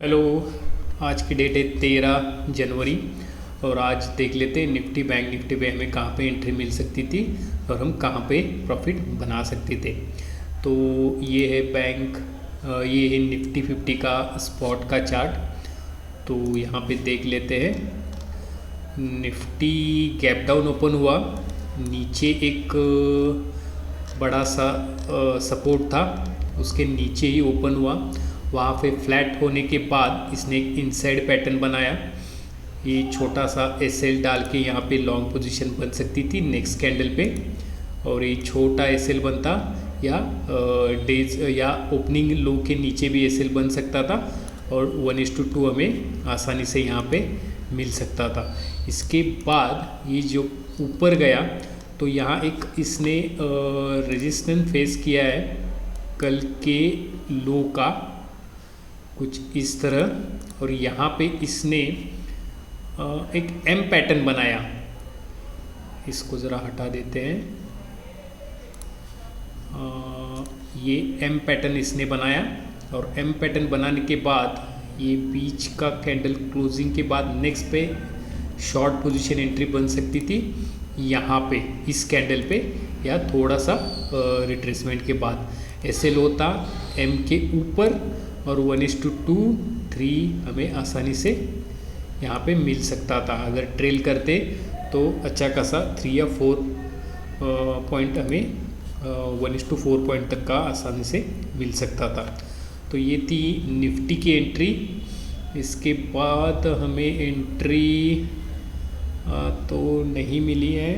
Hello. आज की date है 13 जनवरी और आज देख लेते हैं निफ्टी बैंक निफ्टी पे हमें कहाँ पे एंट्री मिल सकती थी और हम कहाँ पे प्रॉफिट बना सकते थे। तो ये है ये है निफ्टी 50 का स्पॉट का चार्ट। तो यहाँ पे देख लेते हैं निफ्टी गैप डाउन ओपन हुआ, नीचे एक बड़ा सा सपोर्ट था, उसके नीचे ही ओपन हुआ। वहाँ पे फ्लैट होने के बाद इसने एक इनसाइड पैटर्न बनाया। ये छोटा सा एसएल डाल के यहाँ पे लॉन्ग पोजीशन बन सकती थी नेक्स्ट कैंडल पे, और ये छोटा एसएल बनता या डेज या ओपनिंग लो के नीचे भी एसएल बन सकता था और 1:2 हमें आसानी से यहाँ पे मिल सकता था। इसके बाद ये जो ऊपर गया तो यहाँ एक इसने रेजिस्टेंस फेस किया है कल के लो का कुछ इस तरह, और यहाँ पे इसने एक एम पैटर्न बनाया। इसको ज़रा हटा देते हैं। ये एम पैटर्न इसने बनाया और एम पैटर्न बनाने के बाद ये बीच का कैंडल क्लोजिंग के बाद नेक्स्ट पे शॉर्ट पोजीशन एंट्री बन सकती थी यहाँ पे इस कैंडल पे, या थोड़ा सा रिट्रेसमेंट के बाद एसएल होता एम के ऊपर और 1:2 3 हमें आसानी से यहाँ पे मिल सकता था। अगर ट्रेल करते तो अच्छा खासा 3 या 4 पॉइंट हमें 1:4 पॉइंट तक का आसानी से मिल सकता था। तो ये थी निफ्टी की एंट्री। इसके बाद हमें एंट्री तो नहीं मिली है,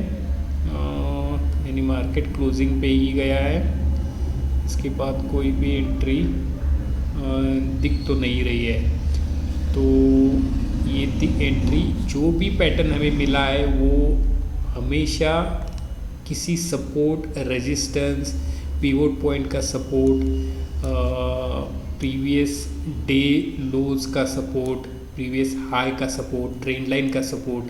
यानी मार्केट क्लोजिंग पे ही गया है। इसके बाद कोई भी एंट्री दिख तो नहीं रही है। तो ये थी एंट्री। जो भी पैटर्न हमें मिला है वो हमेशा किसी सपोर्ट, रेजिस्टेंस, पिवोट पॉइंट का सपोर्ट, प्रीवियस डे लोज का सपोर्ट, प्रीवियस हाई का सपोर्ट, ट्रेंड लाइन का सपोर्ट,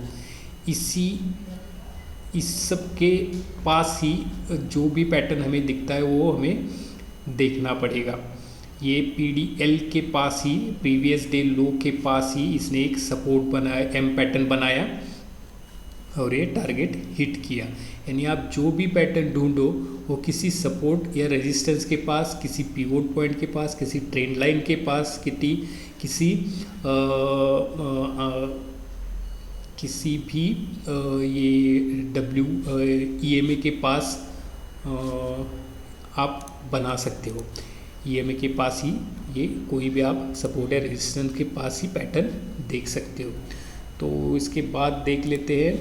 इस सब के पास ही जो भी पैटर्न हमें दिखता है वो हमें देखना पड़ेगा। ये पीडीएल के पास ही, प्रीवियस डे लो के पास ही इसने एक सपोर्ट बनाया, एम पैटर्न बनाया और ये टारगेट हिट किया। यानी आप जो भी पैटर्न ढूंढो वो किसी सपोर्ट या रेजिस्टेंस के पास, किसी पिवोट पॉइंट के पास, किसी ट्रेंड लाइन के पास, किसी भी ये ईएमए के पास आप बना सकते हो। ईएमए के पास ही ये कोई भी आप सपोर्ट या रेजिस्टेंस के पास ही पैटर्न देख सकते हो। तो इसके बाद देख लेते हैं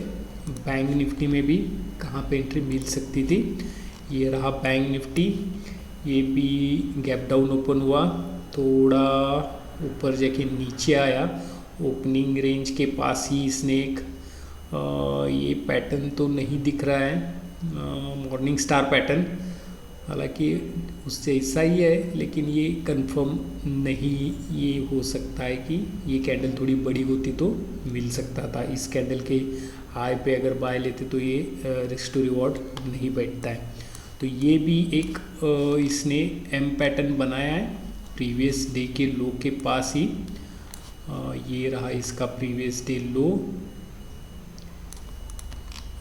बैंक निफ्टी में भी कहाँ पे एंट्री मिल सकती थी। ये रहा बैंक निफ्टी। ये भी गैप डाउन ओपन हुआ, थोड़ा ऊपर जाके नीचे आया, ओपनिंग रेंज के पास ही इसने एक ये पैटर्न तो नहीं दिख रहा है, मॉर्निंग स्टार पैटर्न, हालांकि उससे ऐसा ही है लेकिन ये कंफर्म नहीं। ये हो सकता है कि ये कैंडल थोड़ी बड़ी होती तो मिल सकता था। इस कैंडल के हाई पे अगर बाय लेते तो ये रिस्क टू रिवॉर्ड नहीं बैठता है। तो ये भी एक इसने एम पैटर्न बनाया है प्रीवियस डे के लो के पास ही। ये रहा इसका प्रीवियस डे लो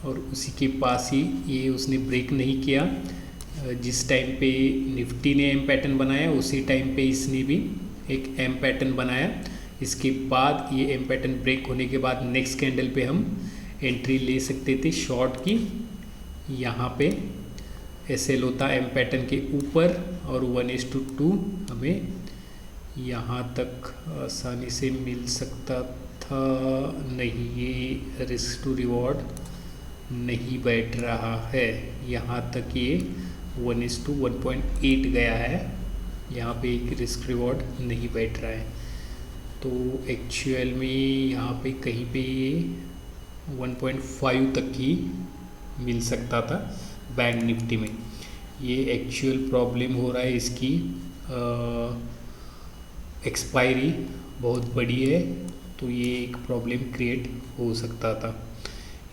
और उसी के पास ही ये उसने ब्रेक नहीं किया। जिस टाइम पे निफ्टी ने एम पैटर्न बनाया उसी टाइम पे इसने भी एक एम पैटर्न बनाया। इसके बाद ये एम पैटर्न ब्रेक होने के बाद नेक्स्ट कैंडल पे हम एंट्री ले सकते थे शॉर्ट की। यहाँ पे एसएल होता एम पैटर्न के ऊपर और 1:2 हमें यहाँ तक आसानी से मिल सकता था। नहीं, ये रिस्क टू रिवॉर्ड नहीं बैठ रहा है। यहाँ तक ये 1:1.8 गया है, यहाँ पे एक रिस्क रिवॉर्ड नहीं बैठ रहा है। तो एक्चुअल में यहाँ पे कहीं पे ये 1.5 तक ही मिल सकता था बैंक निफ्टी में। ये एक्चुअल प्रॉब्लम हो रहा है, इसकी एक्सपायरी बहुत बड़ी है तो ये एक प्रॉब्लम क्रिएट हो सकता था।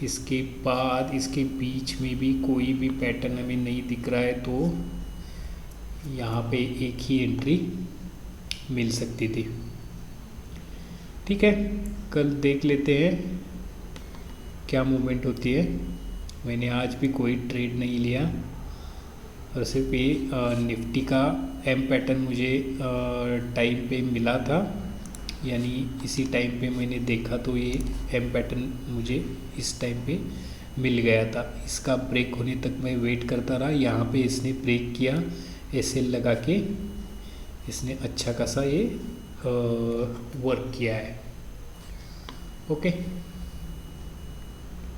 इसके बाद इसके बीच में भी कोई भी पैटर्न हमें नहीं दिख रहा है, तो यहाँ पे एक ही एंट्री मिल सकती थी। ठीक है, कल देख लेते हैं क्या मूवमेंट होती है। मैंने आज भी कोई ट्रेड नहीं लिया और सिर्फ ये निफ्टी का एम पैटर्न मुझे टाइम पे मिला था, यानी इसी टाइम पे मैंने देखा तो ये एम पैटर्न मुझे इस टाइम पे मिल गया था। इसका ब्रेक होने तक मैं वेट करता रहा। यहाँ पे इसने ब्रेक किया, एसएल लगा के इसने अच्छा खासा ये वर्क किया है। ओके।